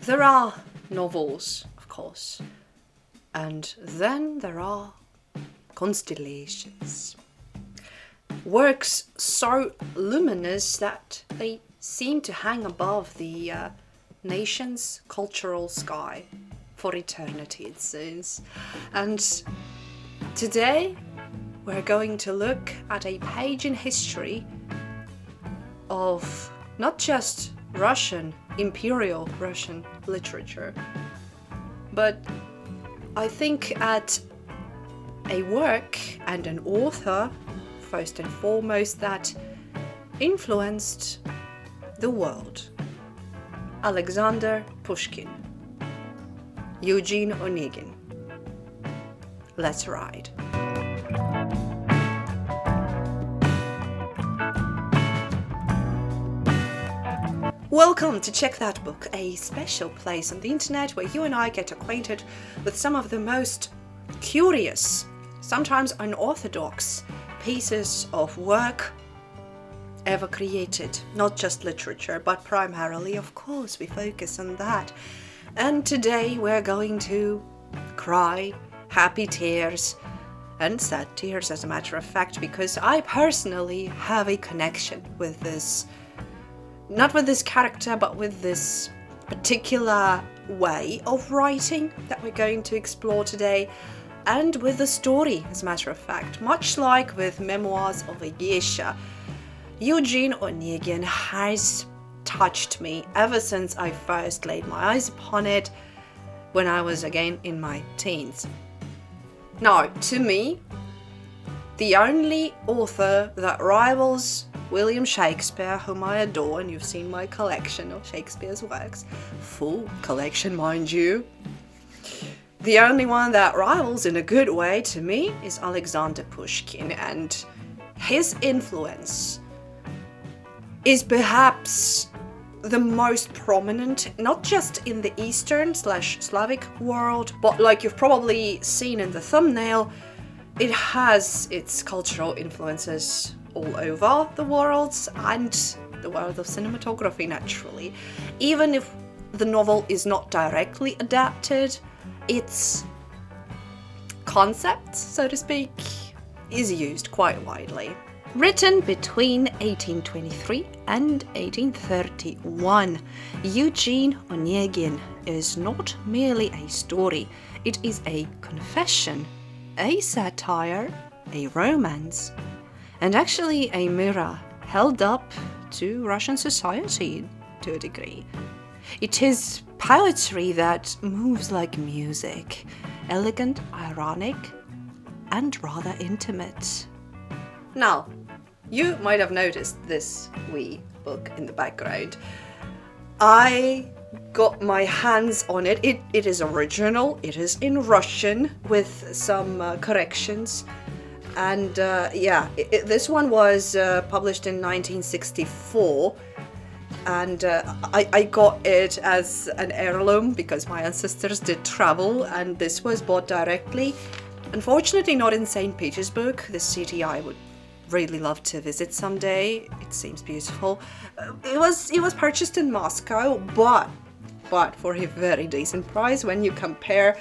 There are novels, of course, and then there are constellations. Works so luminous that they seem to hang above the nation's cultural sky for eternity, it seems. And today we're going to look at a page in history of not just Imperial Russian literature, but I think at a work and an author, first and foremost, that influenced the world. Alexander Pushkin. Eugene Onegin. Let's ride. Welcome to Check That Book, a special place on the internet where you and I get acquainted with some of the most curious, sometimes unorthodox pieces of work ever created. Not just literature, but primarily, of course, we focus on that. And today we're going to cry happy tears and sad tears, as a matter of fact, because I personally have a connection with this. Not with this character, but with this particular way of writing that we're going to explore today, and with the story, as a matter of fact. Much like with Memoirs of a Geisha, Eugene Onegin has touched me ever since I first laid my eyes upon it when I was again in my teens. Now, to me, the only author that rivals William Shakespeare, whom I adore, and you've seen my collection of Shakespeare's works, full collection, mind you. The only one that rivals in a good way to me is Alexander Pushkin, and his influence is perhaps the most prominent, not just in the Eastern/Slavic world, but like you've probably seen in the thumbnail, it has its cultural influences all over the world, and the world of cinematography, naturally. Even if the novel is not directly adapted, its concept, so to speak, is used quite widely. Written between 1823 and 1831, Eugene Onegin is not merely a story, it is a confession, a satire, a romance, and actually a mirror held up to Russian society to a degree. It is poetry that moves like music, elegant, ironic, and rather intimate. Now, you might have noticed this wee book in the background. I got my hands on it. It is original, it is in Russian with some corrections. And this one was published in 1964, and I got it as an heirloom because my ancestors did travel, and this was bought directly. Unfortunately not in St. Petersburg, the city I would really love to visit someday. It seems beautiful. It was purchased in Moscow, but for a very decent price when you compare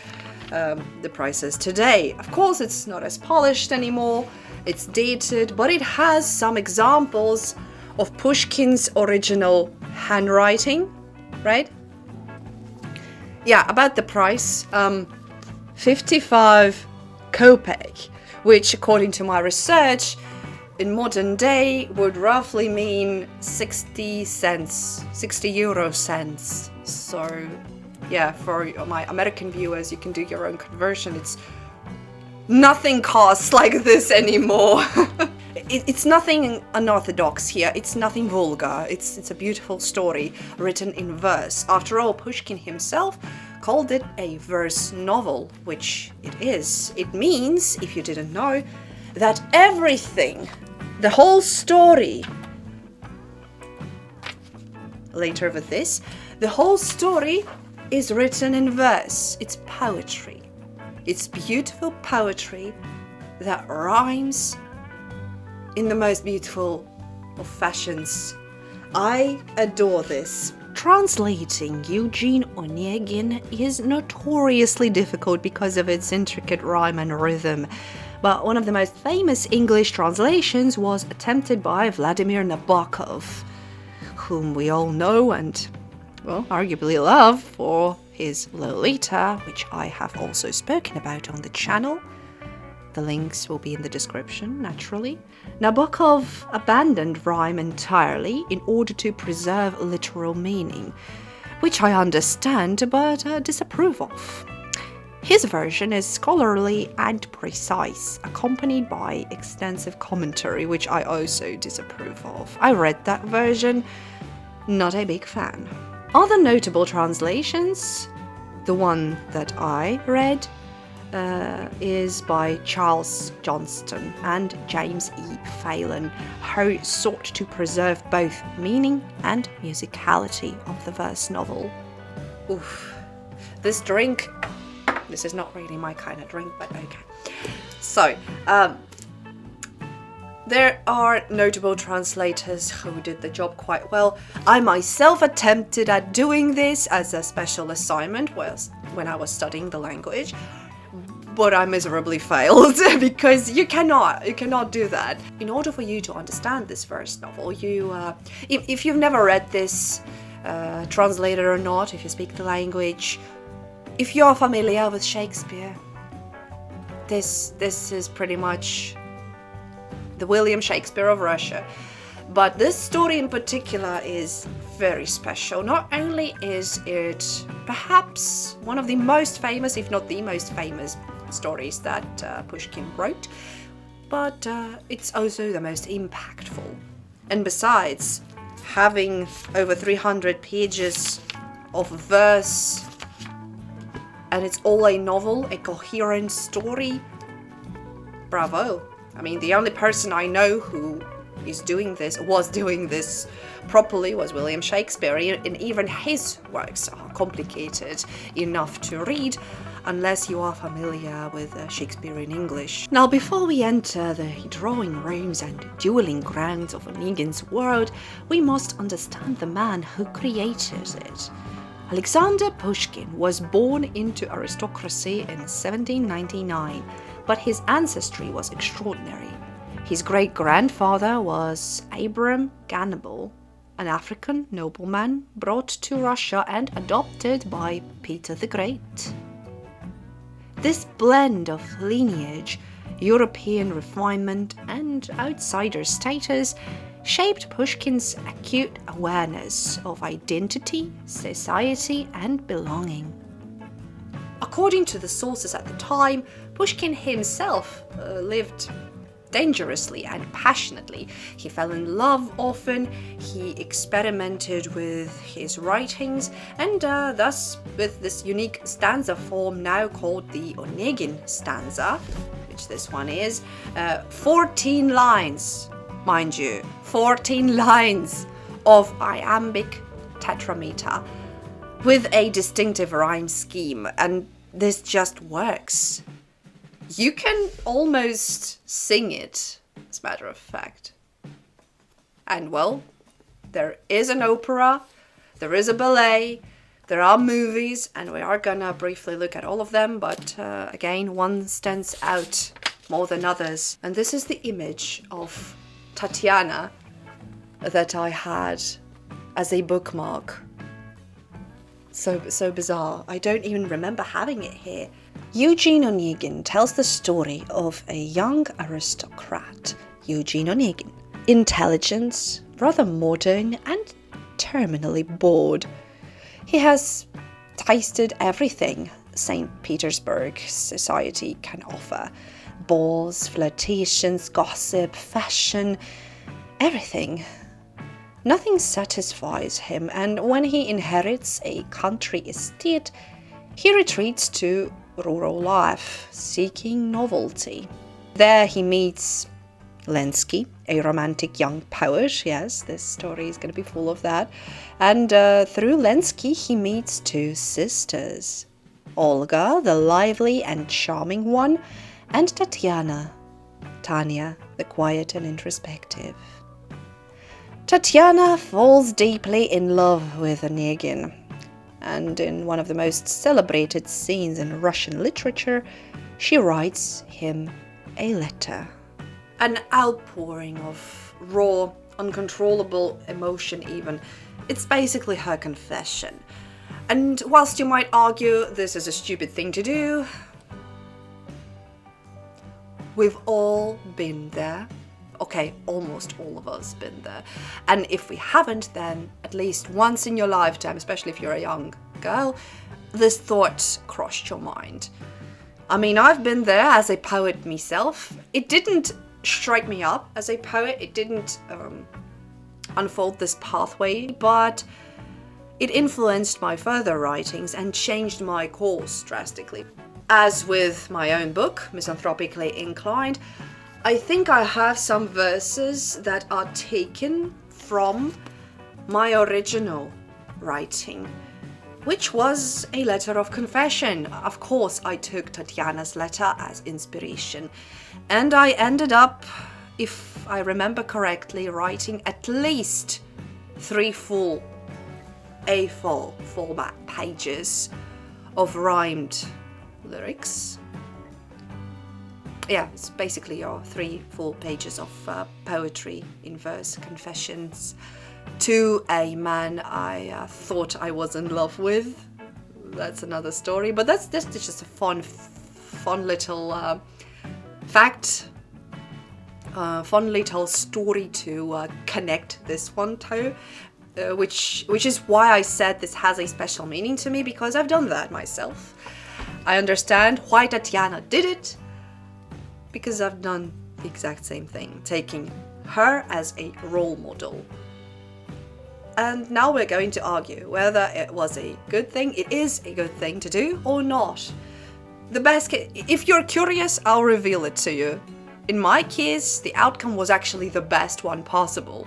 the prices today. Of course, it's not as polished anymore, it's dated, but it has some examples of Pushkin's original handwriting, right? Yeah, about the price, 55 kopek, which according to my research, in modern day would roughly mean 60 cents, 60 euro cents. So yeah, for my American viewers, you can do your own conversion. It's nothing costs like this anymore. It's nothing unorthodox here. It's nothing vulgar. It's a beautiful story written in verse. After all, Pushkin himself called it a verse novel, which it is. It means, if you didn't know, that everything, the whole story, later with this, the whole story is written in verse. It's poetry. It's beautiful poetry that rhymes in the most beautiful of fashions. I adore this. Translating Eugene Onegin is notoriously difficult because of its intricate rhyme and rhythm, but one of the most famous English translations was attempted by Vladimir Nabokov, whom we all know and, well, arguably love for his Lolita, which I have also spoken about on the channel. The links will be in the description, naturally. Nabokov abandoned rhyme entirely in order to preserve literal meaning, which I understand but disapprove of. His version is scholarly and precise, accompanied by extensive commentary, which I also disapprove of. I read that version, not a big fan. Other notable translations, the one that I read, is by Charles Johnston and James E. Phelan, who sought to preserve both meaning and musicality of the verse novel. Oof. This drink, this is not really my kind of drink, but okay. So, there are notable translators who did the job quite well. I myself attempted at doing this as a special assignment when I was studying the language, but I miserably failed because you cannot do that. In order for you to understand this verse novel, if you've never read this, translated or not, if you speak the language, if you're familiar with Shakespeare, this is pretty much the William Shakespeare of Russia. But this story in particular is very special. Not only is it perhaps one of the most famous, if not the most famous, stories that Pushkin wrote, but it's also the most impactful. And besides, having over 300 pages of verse, and it's all a novel, a coherent story, bravo. I mean, the only person I know who was doing this properly was William Shakespeare, and even his works are complicated enough to read unless you are familiar with Shakespearean English. Now, before we enter the drawing rooms and dueling grounds of Onegin's world, we must understand the man who created it. Alexander Pushkin was born into aristocracy in 1799, but his ancestry was extraordinary. His great-grandfather was Abram Ganable, an African nobleman brought to Russia and adopted by Peter the Great. This blend of lineage, European refinement, and outsider status shaped Pushkin's acute awareness of identity, society, and belonging. According to the sources at the time, Pushkin himself lived dangerously and passionately. He fell in love often, he experimented with his writings, and thus with this unique stanza form now called the Onegin stanza, which this one is, 14 lines, mind you, 14 lines of iambic tetrameter with a distinctive rhyme scheme, and this just works. You can almost sing it, as a matter of fact. And well, there is an opera, there is a ballet, there are movies, and we are gonna briefly look at all of them, but again, one stands out more than others. And this is the image of Tatiana that I had as a bookmark. So bizarre. I don't even remember having it here. Eugene Onegin tells the story of a young aristocrat, Eugene Onegin. Intelligent, rather modern, and terminally bored. He has tasted everything St. Petersburg society can offer. Balls, flirtations, gossip, fashion, everything. Nothing satisfies him, and when he inherits a country estate, he retreats to rural life, seeking novelty. There he meets Lenski, a romantic young poet. Yes, this story is going to be full of that. And through Lenski, he meets two sisters, Olga, the lively and charming one, and Tanya, the quiet and introspective. Tatiana falls deeply in love with Onegin, and in one of the most celebrated scenes in Russian literature, she writes him a letter. An outpouring of raw, uncontrollable emotion even. It's basically her confession. And whilst you might argue this is a stupid thing to do, we've all been there. Okay, almost all of us been there. And if we haven't, then at least once in your lifetime, especially if you're a young girl, this thought crossed your mind. I mean, I've been there as a poet myself. It didn't strike me up as a poet. It didn't unfold this pathway, but it influenced my further writings and changed my course drastically. As with my own book, Misanthropically Inclined, I think I have some verses that are taken from my original writing, which was a letter of confession. Of course, I took Tatiana's letter as inspiration, and I ended up, if I remember correctly, writing at least 3 full A4 format pages of rhymed lyrics. Yeah, it's basically your 3 full pages of poetry in verse confessions to a man I thought I was in love with. That's another story, but that's just a fun little fact, fun little story to connect this one to, which is why I said this has a special meaning to me, because I've done that myself. I understand why Tatiana did it, because I've done the exact same thing, taking her as a role model. And now we're going to argue whether it was a good thing, it is a good thing to do or not. The best case, if you're curious, I'll reveal it to you. In my case, the outcome was actually the best one possible.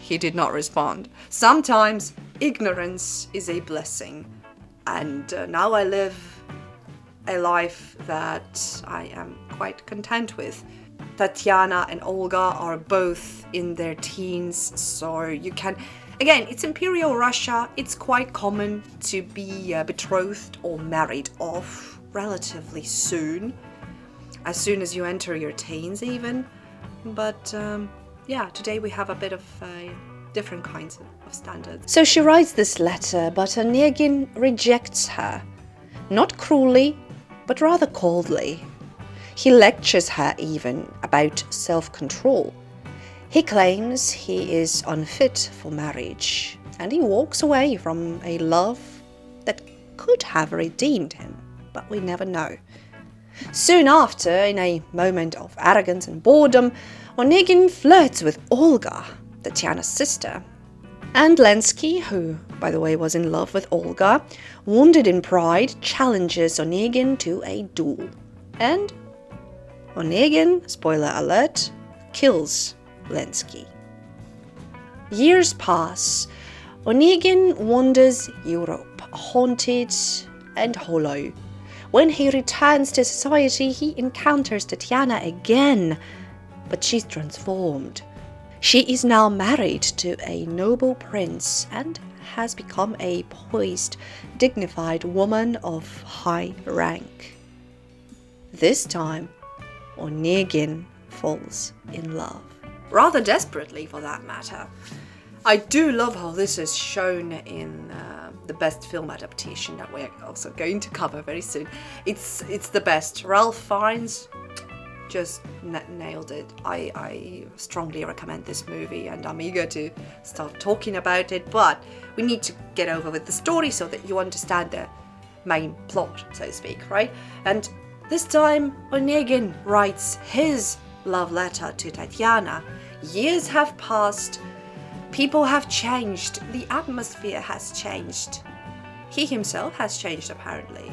He did not respond. Sometimes ignorance is a blessing, and now I live a life that I am quite content with. Tatiana and Olga are both in their teens, so you can... Again, it's Imperial Russia. It's quite common to be betrothed or married off relatively soon as you enter your teens even. But yeah, today we have a bit of different kinds of standards. So she writes this letter, but Onegin rejects her. Not cruelly, but rather coldly. He lectures her even about self-control. He claims he is unfit for marriage, and he walks away from a love that could have redeemed him, but we never know. Soon after, in a moment of arrogance and boredom, Onegin flirts with Olga, Tatiana's sister. And Lenski, who, by the way, was in love with Olga, wounded in pride, challenges Onegin to a duel. And Onegin, spoiler alert, kills Lenski. Years pass. Onegin wanders Europe, haunted and hollow. When he returns to society, he encounters Tatiana again, but she's transformed. She is now married to a noble prince and has become a poised, dignified woman of high rank. This time, Onegin falls in love. Rather desperately, for that matter. I do love how this is shown in the best film adaptation that we're also going to cover very soon. It's the best. Ralph Fiennes just nailed it. I strongly recommend this movie, and I'm eager to start talking about it, but we need to get over with the story so that you understand the main plot, so to speak, right? And this time, Onegin writes his love letter to Tatiana. Years have passed, people have changed, the atmosphere has changed. He himself has changed, apparently.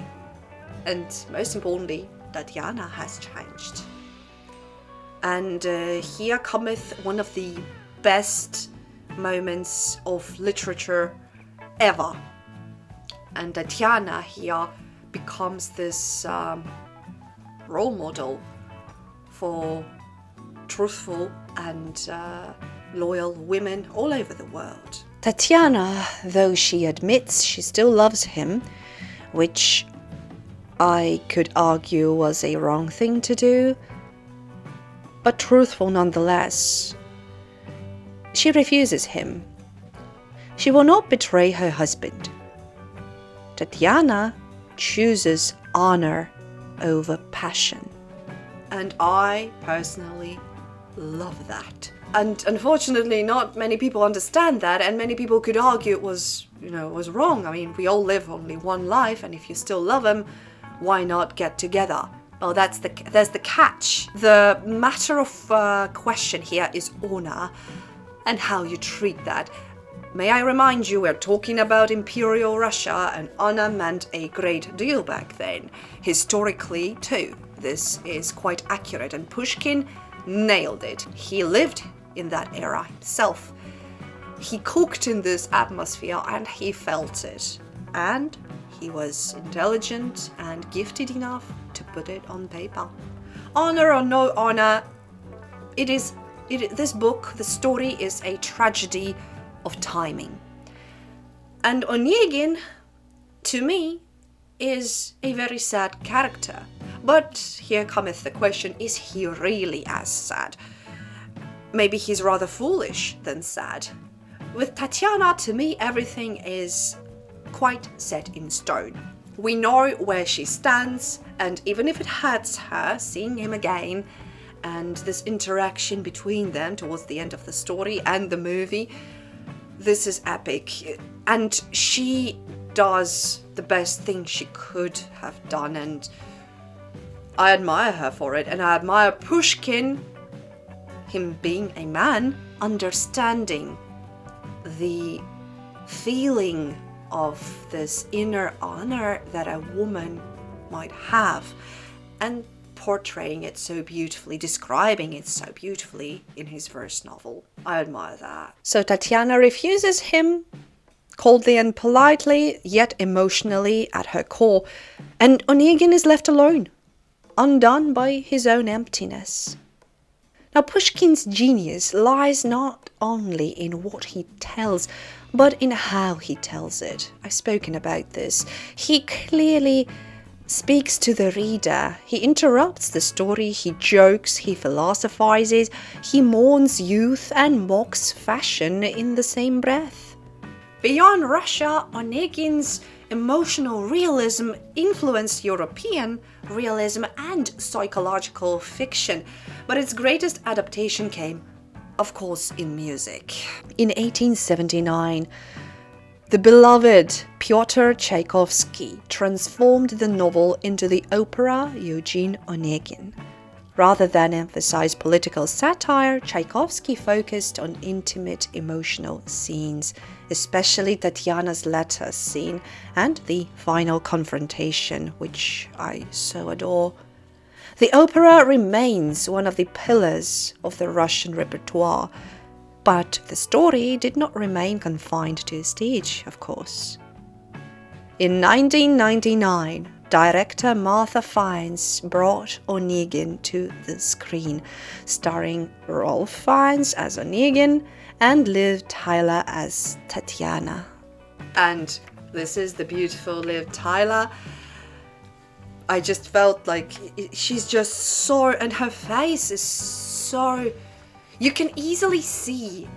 And most importantly, Tatiana has changed. And here cometh one of the best moments of literature ever. And Tatiana here becomes this role model for truthful and loyal women all over the world. Tatiana, though she admits she still loves him, which I could argue was a wrong thing to do, but truthful nonetheless, she refuses him. She will not betray her husband. Tatiana chooses honor over passion. And I personally love that. And unfortunately, not many people understand that, and many people could argue it was wrong. I mean, we all live only one life, and if you still love him, why not get together? Well, there's the catch. The matter of question here is honor and how you treat that. May I remind you, we're talking about Imperial Russia, and honor meant a great deal back then. Historically, too. This is quite accurate, and Pushkin nailed it. He lived in that era himself. He cooked in this atmosphere and he felt it. And he was intelligent and gifted enough to put it on paper. Honor or no honor, this book, the story is a tragedy of timing. And Onegin, to me, is a very sad character. But here cometh the question, is he really as sad? Maybe he's rather foolish than sad. With Tatiana, to me, everything is quite set in stone. We know where she stands, and even if it hurts her seeing him again, and this interaction between them towards the end of the story and the movie, this is epic. And she does the best thing she could have done, and I admire her for it. And I admire Pushkin, him being a man, understanding the feeling of this inner honor that a woman might have, and portraying it so beautifully, describing it so beautifully in his first novel. I admire that. So Tatiana refuses him, coldly and politely, yet emotionally at her core, and Onegin is left alone, undone by his own emptiness. Now, Pushkin's genius lies not only in what he tells, but in how he tells it. I've spoken about this. He clearly speaks to the reader. He interrupts the story, he jokes, he philosophizes, he mourns youth and mocks fashion in the same breath. Beyond Russia, Onegin's emotional realism influenced European realism and psychological fiction, but its greatest adaptation came, of course, in music. In 1879, the beloved Pyotr Tchaikovsky transformed the novel into the opera Eugene Onegin. Rather than emphasize political satire, Tchaikovsky focused on intimate emotional scenes, especially Tatiana's letter scene and the final confrontation, which I so adore. The opera remains one of the pillars of the Russian repertoire, but the story did not remain confined to the stage, of course. In 1999, director Martha Fiennes brought Onegin to the screen, starring Rolf Fiennes as Onegin and Liv Tyler as Tatiana. And this is the beautiful Liv Tyler. I just felt like she's just so, and her face is so, you can easily see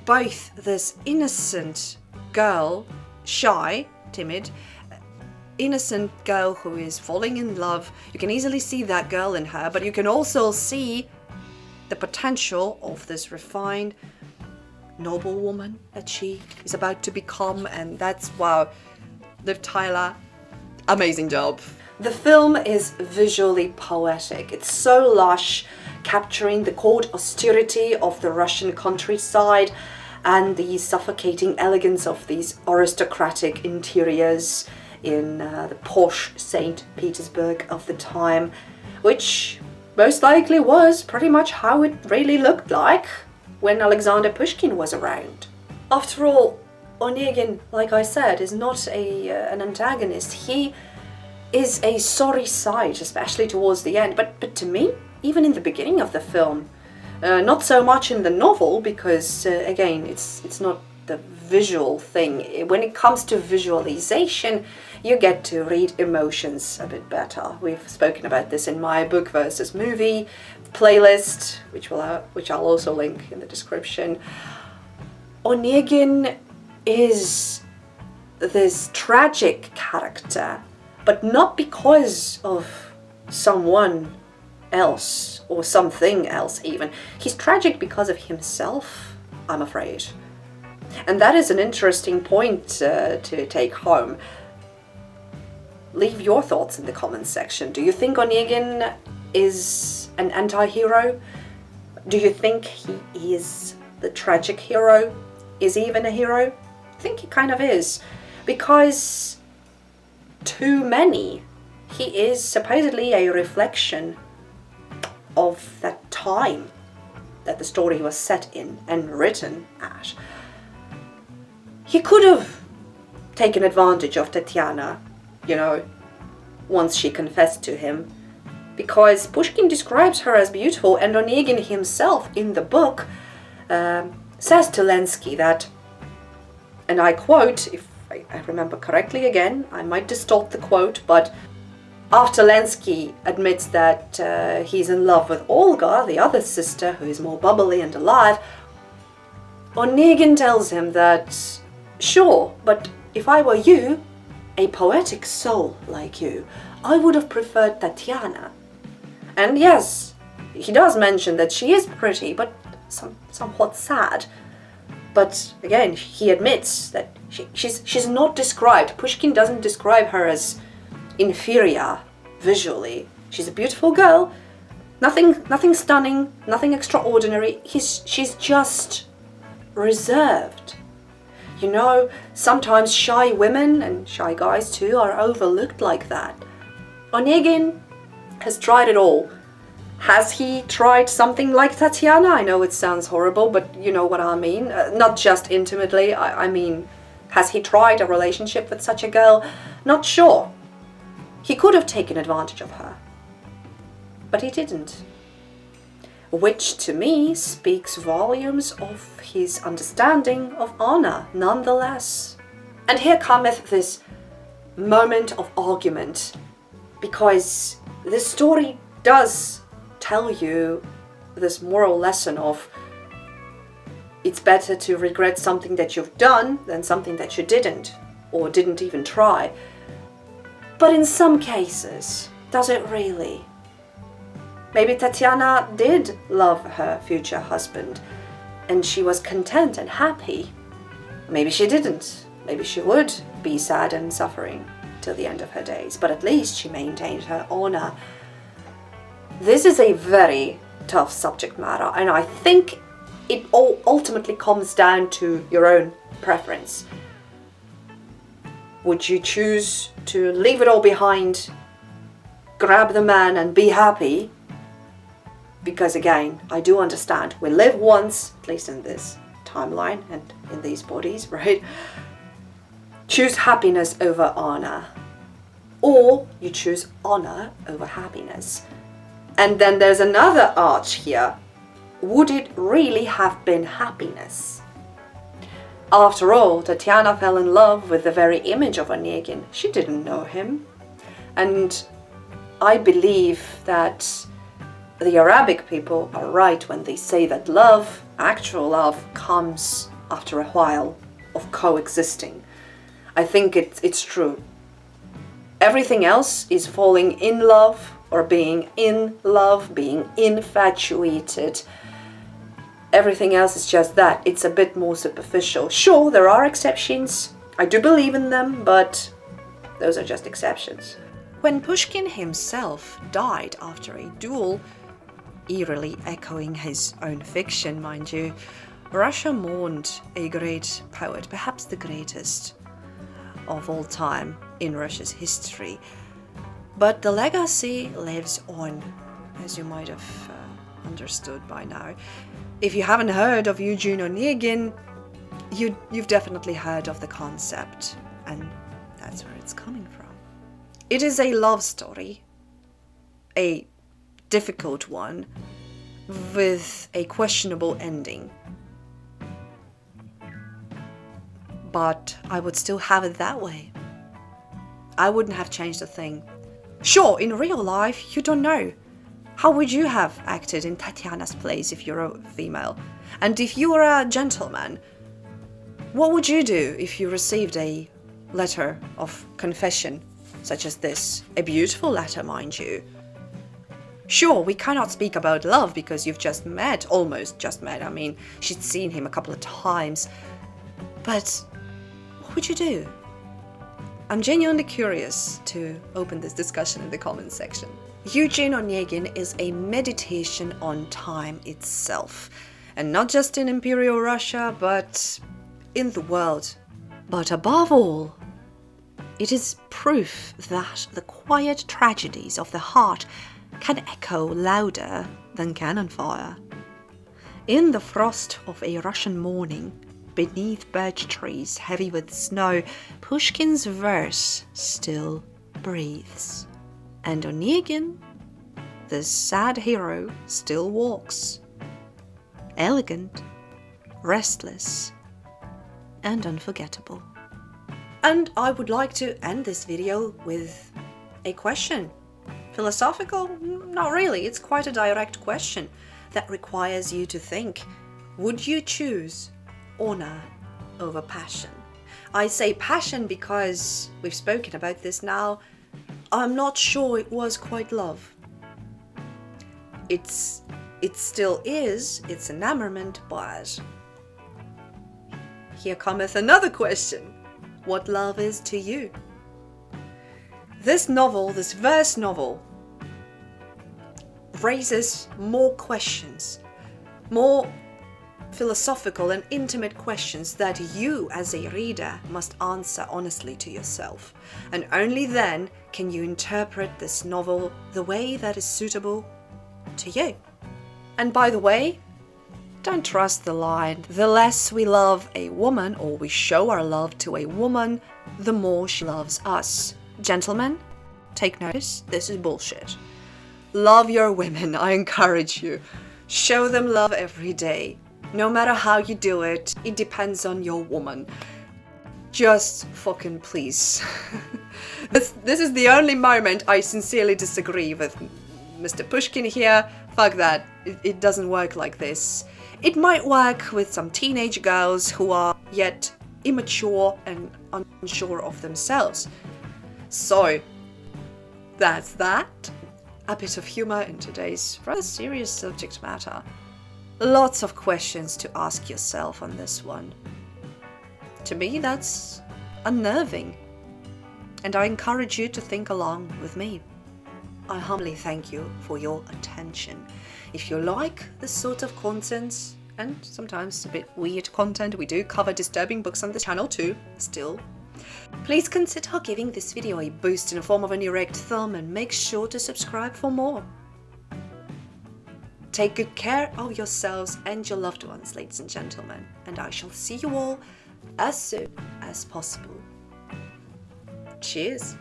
both this innocent girl, shy, timid, innocent girl who is falling in love. You can easily see that girl in her, but you can also see the potential of this refined, noble woman that she is about to become, and that's, wow, Liv Tyler, amazing job. The film is visually poetic. It's so lush, capturing the cold austerity of the Russian countryside and the suffocating elegance of these aristocratic interiors in the posh St. Petersburg of the time, which most likely was pretty much how it really looked like when Alexander Pushkin was around. After all, Onegin, like I said, is not an antagonist. He is a sorry sight, especially towards the end. But to me, even in the beginning of the film, Not so much in the novel because, again, it's not the visual thing. When it comes to visualization, you get to read emotions a bit better. We've spoken about this in my book versus movie playlist, which I'll also link in the description. Onegin is this tragic character, but not because of someone else or something else even. He's tragic because of himself, I'm afraid. And that is an interesting point to take home. Leave your thoughts in the comments section. Do you think Onegin is an anti-hero? Do you think he is the tragic hero? Is he even a hero? I think he kind of is. Because to many, he is supposedly a reflection of that time that the story was set in and written at. He could have taken advantage of Tatiana, once she confessed to him, because Pushkin describes her as beautiful, and Onegin himself in the book says to Lenski that, and I quote, if I remember correctly again, I might distort the quote, but after Lenski admits that he's in love with Olga, the other sister who is more bubbly and alive, Onegin tells him that, sure, but if I were you, a poetic soul like you, I would have preferred Tatiana. And yes, he does mention that she is pretty, but somewhat sad. But again, he admits that she's not described. Pushkin doesn't describe her as inferior visually. She's a beautiful girl, nothing stunning, nothing extraordinary. She's just reserved. Sometimes shy women, and shy guys too, are overlooked like that. Onegin has tried it all. Has he tried something like Tatiana? I know it sounds horrible, but you know what I mean. Not just intimately, I mean, has he tried a relationship with such a girl? Not sure. He could have taken advantage of her, but he didn't. Which to me speaks volumes of his understanding of honor, nonetheless. And here cometh this moment of argument, because this story does tell you this moral lesson of it's better to regret something that you've done than something that you didn't, or didn't even try. But in some cases, does it really? Maybe Tatiana did love her future husband, and she was content and happy. Maybe she didn't. Maybe she would be sad and suffering till the end of her days, but at least she maintained her honor. This is a very tough subject matter, and I think it all ultimately comes down to your own preference. Would you choose to leave it all behind, grab the man and be happy? Because again, I do understand, we live once, at least in this timeline and in these bodies, right? Choose happiness over honor. Or you choose honor over happiness. And then there's another arch here. Would it really have been happiness? After all, Tatiana fell in love with the very image of Onegin. She didn't know him. And I believe that the Arabic people are right when they say that love, actual love, comes after a while of coexisting. I think it's true. Everything else is falling in love or being in love, being infatuated. Everything else is just that. It's a bit more superficial. Sure, there are exceptions. I do believe in them, but those are just exceptions. When Pushkin himself died after a duel, eerily echoing his own fiction, mind you, Russia mourned a great poet, perhaps the greatest of all time in Russia's history. But the legacy lives on, as you might have understood by now. If you haven't heard of Eugene Onegin, you've definitely heard of the concept, and that's where it's coming from. It is a love story, a difficult one, with a questionable ending. But I would still have it that way. I wouldn't have changed a thing. Sure, in real life, you don't know. How would you have acted in Tatiana's place if you're a female? And if you were a gentleman, what would you do if you received a letter of confession, such as this? A beautiful letter, mind you. Sure, we cannot speak about love because you've just met, almost just met. I mean, she'd seen him a couple of times. But what would you do? I'm genuinely curious to open this discussion in the comments section. Eugene Onegin is a meditation on time itself. And not just in Imperial Russia, but in the world. But above all, it is proof that the quiet tragedies of the heart can echo louder than cannon fire. In the frost of a Russian morning, beneath birch trees heavy with snow, Pushkin's verse still breathes. And Onegin, the sad hero, still walks. Elegant, restless, and unforgettable. And I would like to end this video with a question. Philosophical? Not really. It's quite a direct question that requires you to think. Would you choose honor over passion? I say passion because we've spoken about this now. I'm not sure it was quite love. It still is, it's enamorment, but here cometh another question. What love is to you? This novel, this verse novel, raises more questions, more philosophical and intimate questions that you as a reader must answer honestly to yourself. And only then can you interpret this novel the way that is suitable to you. And by the way, don't trust the line, the less we love a woman or we show our love to a woman, the more she loves us. Gentlemen, take notice, this is bullshit. Love your women, I encourage you. Show them love every day. No matter how you do it, it depends on your woman. Just fucking please. This is the only moment I sincerely disagree with Mr. Pushkin here. Fuck that. It doesn't work like this. It might work with some teenage girls who are yet immature and unsure of themselves. So, that's that. A bit of humor in today's rather serious subject matter. Lots of questions to ask yourself on this one. To me, that's unnerving. And I encourage you to think along with me. I humbly thank you for your attention. If you like this sort of content, and sometimes a bit weird content, we do cover disturbing books on the channel too, still. Please consider giving this video a boost in the form of an erect thumb and make sure to subscribe for more. Take good care of yourselves and your loved ones, ladies and gentlemen, and I shall see you all as soon as possible. Cheers!